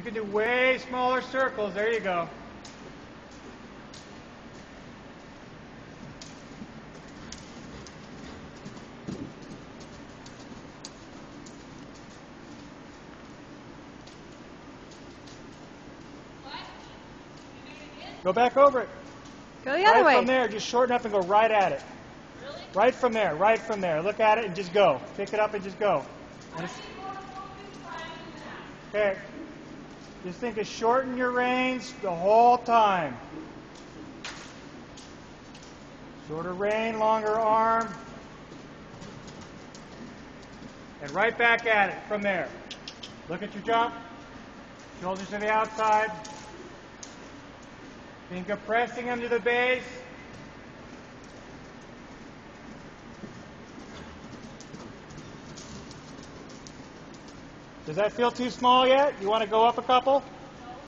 can do way smaller circles. There you go. Go back over it. Go the other way. Right from there, just shorten up and go right at it. Really? Right from there, right from there. Look at it and just go. Pick it up and just go. Okay. Just think of shorten your range the whole time. Shorter rein, longer arm. And right back at it from there. Look at your jump. Shoulders to the outside. Think of pressing under the base. Does that feel too small yet? You want to go up a couple?